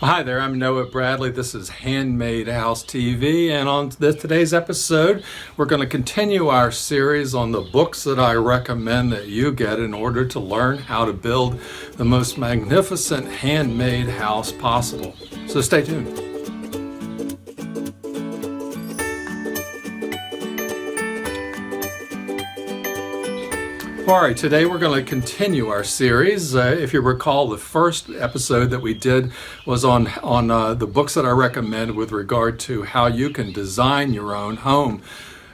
Hi there, I'm Noah Bradley. This is Handmade House TV, and on today's episode, we're going to continue our series on the books that I recommend that you get in order to learn how to build the most magnificent handmade house possible. So stay tuned. All right, today we're going to continue our series. If you recall, the first episode that we did was on the books that I recommend with regard to how you can design your own home.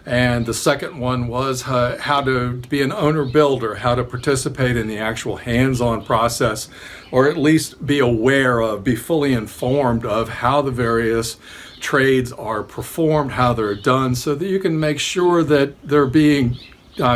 And the second one was how to be an owner builder, how to participate in the actual hands-on process, or at least be aware of, be fully informed of how the various trades are performed, how they're done, so that you can make sure that they're being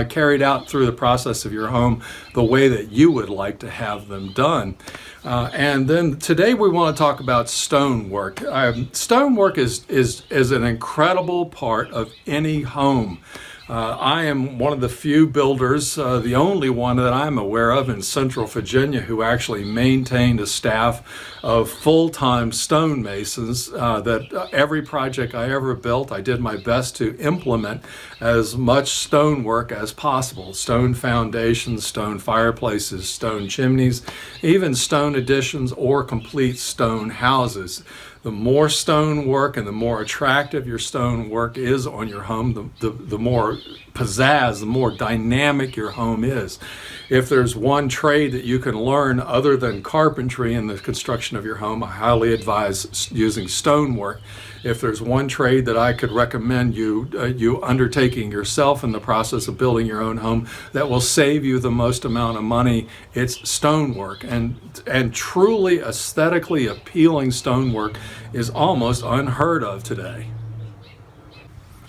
carried out through the process of your home the way that you would like to have them done. And then today we want to talk about stonework. Stonework is an incredible part of any home. I am one of the few builders, the only one that I'm aware of in Central Virginia, who actually maintained a staff of full-time stonemasons that every project I ever built, I did my best to implement as much stonework as possible. Stone foundations, stone fireplaces, stone chimneys, even stone additions or complete stone houses. The more stone work and the more attractive your stone work is on your home, the more pizzazz, the more dynamic your home is. If there's one trade that you can learn other than carpentry in the construction of your home, I highly advise using stonework. If there's one trade that I could recommend you undertaking yourself in the process of building your own home that will save you the most amount of money, it's stonework. And truly aesthetically appealing stonework is almost unheard of today.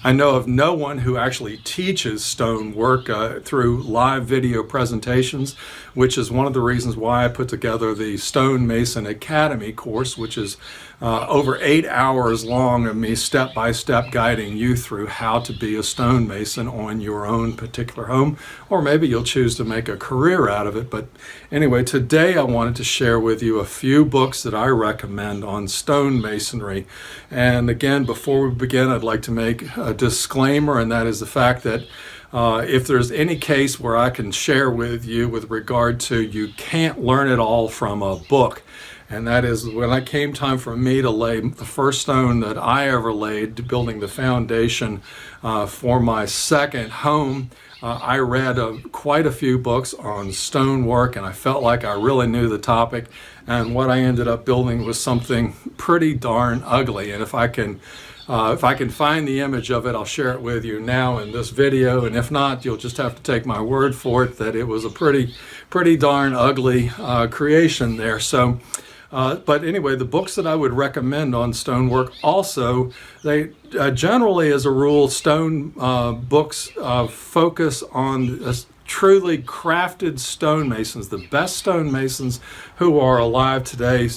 I know of no one who actually teaches stonework through live video presentations, which is one of the reasons why I put together the Stonemason Academy course, which is over 8 hours long of me step-by-step guiding you through how to be a stonemason on your own particular home, or maybe you'll choose to make a career out of it. But anyway, today I wanted to share with you a few books that I recommend on stonemasonry. And again, before we begin, I'd like to make a disclaimer, and that is the fact that if there's any case where I can share with you with regard to you can't learn it all from a book, and that is when it came time for me to lay the first stone that I ever laid, building the foundation for my second home. I read quite a few books on stonework, and I felt like I really knew the topic, and what I ended up building was something pretty darn ugly. And if I can find the image of it, I'll share it with you now in this video, and if not, you'll just have to take my word for it that it was a pretty darn ugly creation there. So but anyway, the books that I would recommend on stonework also, they generally, as a rule, stone books focus on truly crafted stonemasons. The best stonemasons who are alive today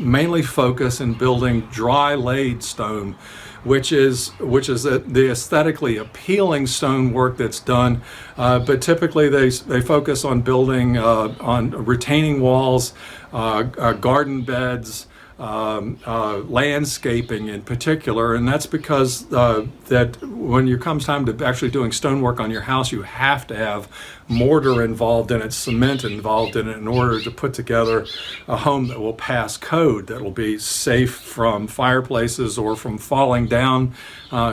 mainly focus in building dry laid stone, which is the aesthetically appealing stonework that's done. But typically they focus on building on retaining walls, garden beds, landscaping in particular, and that's because that when it comes time to actually doing stonework on your house, you have to have mortar involved in it, cement involved in it, in order to put together a home that will pass code, that will be safe from fireplaces or from falling down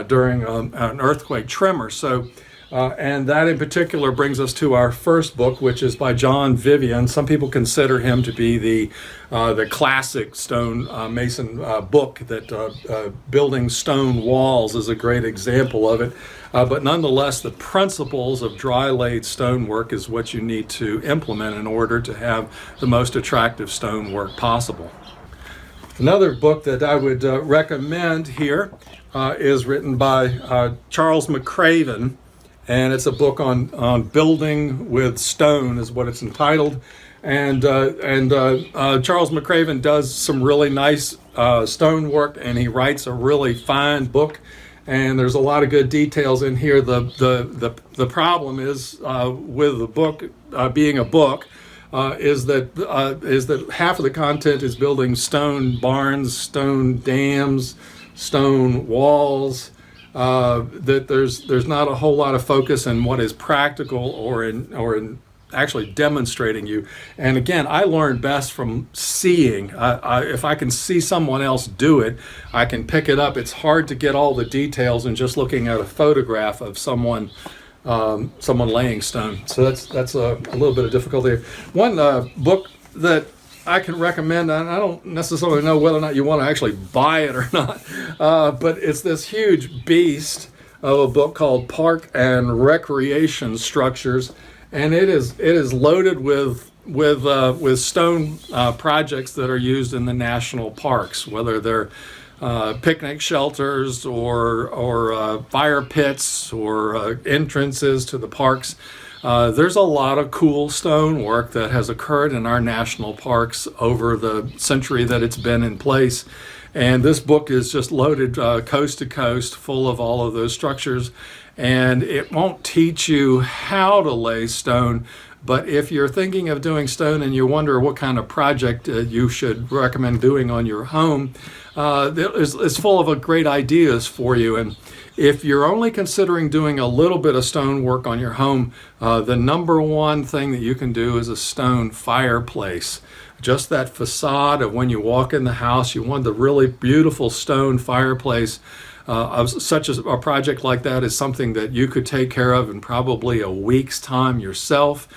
during an earthquake tremor. So. And that in particular brings us to our first book, which is by John Vivian. Some people consider him to be the classic stone mason book, that building stone walls is a great example of it. But nonetheless, the principles of dry laid stonework is what you need to implement in order to have the most attractive stonework possible. Another book that I would recommend here is written by Charles McCraven. And it's a book on building with stone, is what it's entitled. And Charles McCraven does some really nice stonework, and he writes a really fine book. And there's a lot of good details in here. The problem is with the book being a book, is that half of the content is building stone barns, stone dams, stone walls. That there's not a whole lot of focus in what is practical or in actually demonstrating you. And again, I learn best from seeing. If I can see someone else do it, I can pick it up. It's hard to get all the details in just looking at a photograph of someone laying stone. So that's a little bit of difficulty. One book that I can recommend, and I don't necessarily know whether or not you want to actually buy it or not, but it's this huge beast of a book called Park and Recreation Structures. And it is loaded with stone projects that are used in the national parks, whether they're picnic shelters or fire pits or entrances to the parks. There's a lot of cool stonework that has occurred in our national parks over the century that it's been in place. And this book is just loaded coast to coast, full of all of those structures. And it won't teach you how to lay stone, but if you're thinking of doing stone and you wonder what kind of project you should recommend doing on your home, it's full of great ideas for you. And if you're only considering doing a little bit of stone work on your home, the number one thing that you can do is a stone fireplace. Just that facade of when you walk in the house, you want the really beautiful stone fireplace. Such as a project like that is something that you could take care of in probably a week's time yourself.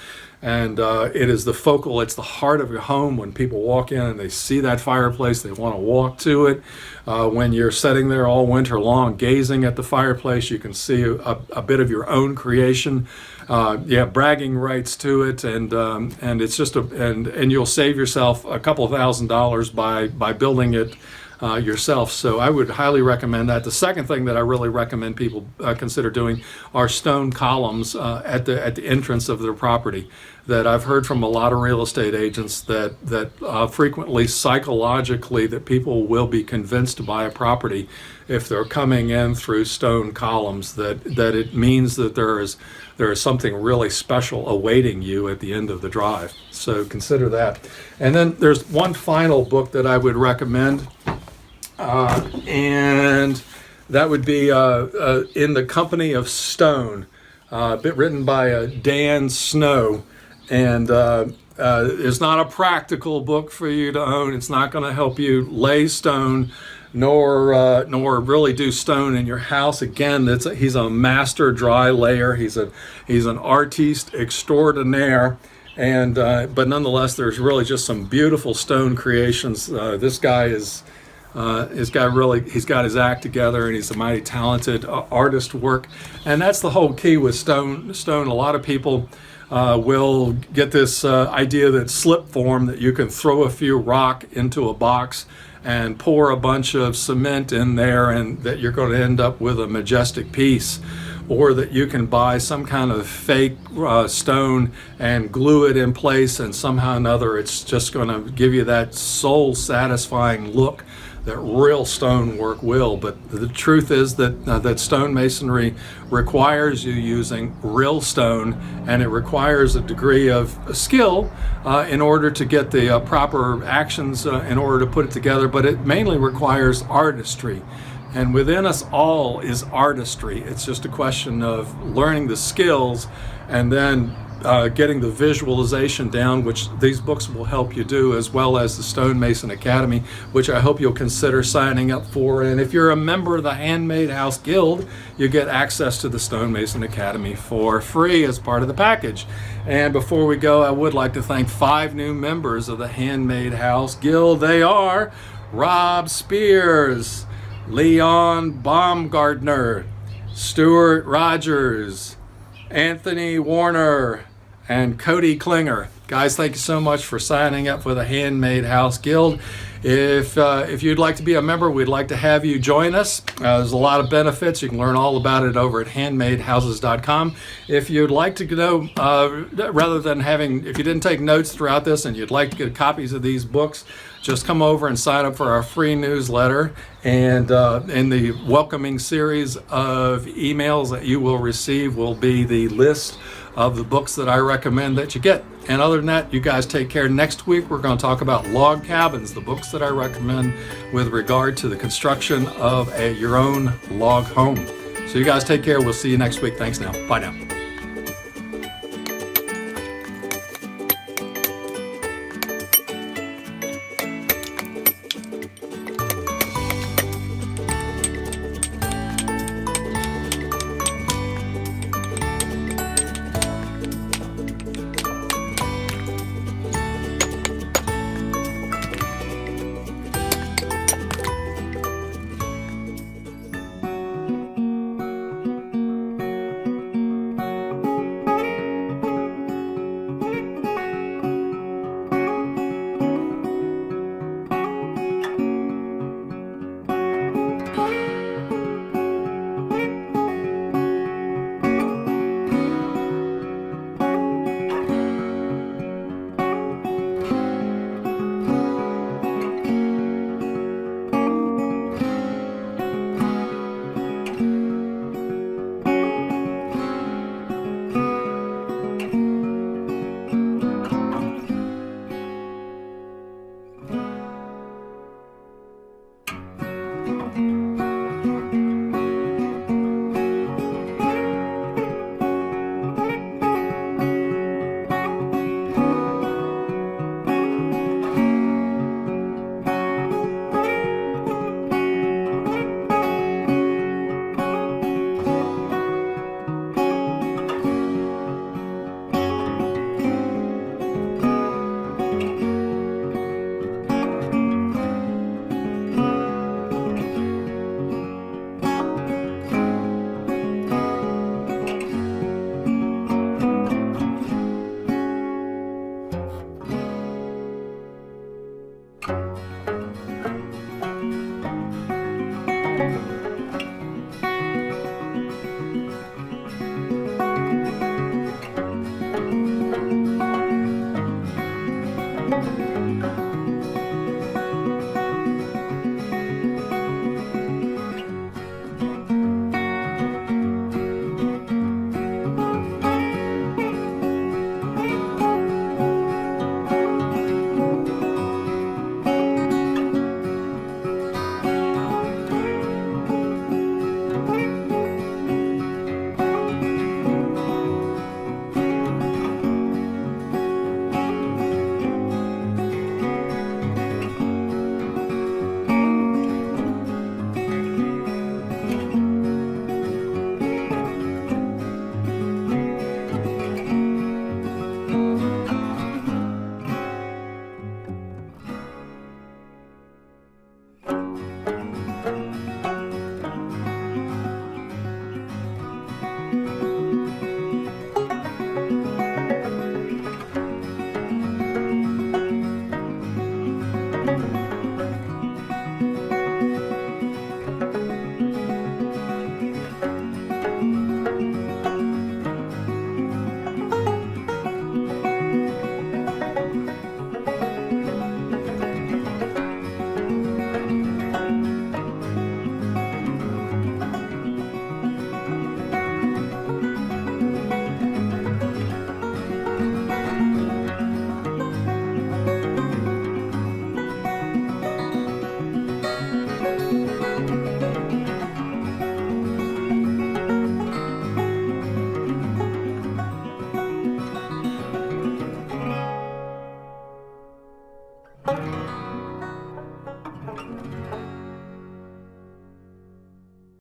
And it is the focal, it's the heart of your home. When people walk in and they see that fireplace, they want to walk to it. When you're sitting there all winter long gazing at the fireplace, you can see a bit of your own creation. You have bragging rights to it, and it's just and you'll save yourself a couple of $1,000s by building it yourself. So I would highly recommend that. The second thing that I really recommend people consider doing are stone columns at the entrance of their property. That I've heard from a lot of real estate agents that frequently psychologically that people will be convinced to buy a property if they're coming in through stone columns, that it means that there is something really special awaiting you at the end of the drive. So consider that. And then there's one final book that I would recommend, and that would be In the Company of Stone, written by Dan Snow. And it's not a practical book for you to own. It's not going to help you lay stone, nor really do stone in your house. Again, he's a master dry layer. He's an artiste extraordinaire. And but nonetheless, there's really just some beautiful stone creations. This guy he's got his act together, and he's a mighty talented artist work. And that's the whole key with stone. A lot of people will get this idea that slip form, that you can throw a few rock into a box and pour a bunch of cement in there, and that you're going to end up with a majestic piece. Or that you can buy some kind of fake stone and glue it in place, and somehow or another it's just going to give you that soul satisfying look that real stonework will. But the truth is that stonemasonry requires you using real stone, and it requires a degree of skill in order to get the proper actions in order to put it together, but it mainly requires artistry. And within us all is artistry. It's just a question of learning the skills and then getting the visualization down, which these books will help you do, as well as the Stonemason Academy, which I hope you'll consider signing up for. And if you're a member of the Handmade House Guild, you get access to the Stonemason Academy for free as part of the package. And before we go, I would like to thank 5 new members of the Handmade House Guild. They are Rob Spears, Leon Baumgartner, Stuart Rogers, Anthony Warner, and Cody Klinger. Guys, thank you so much for signing up for the Handmade House Guild. If you'd like to be a member, we'd like to have you join us. There's a lot of benefits. You can learn all about it over at handmadehouses.com. If you'd like to know, if you didn't take notes throughout this and you'd like to get copies of these books, just come over and sign up for our free newsletter. And in the welcoming series of emails that you will receive will be the list of the books that I recommend that you get. And other than that, you guys take care. Next week, we're going to talk about log cabins, the books that I recommend with regard to the construction of your own log home. So you guys take care. We'll see you next week. Thanks now. Bye now.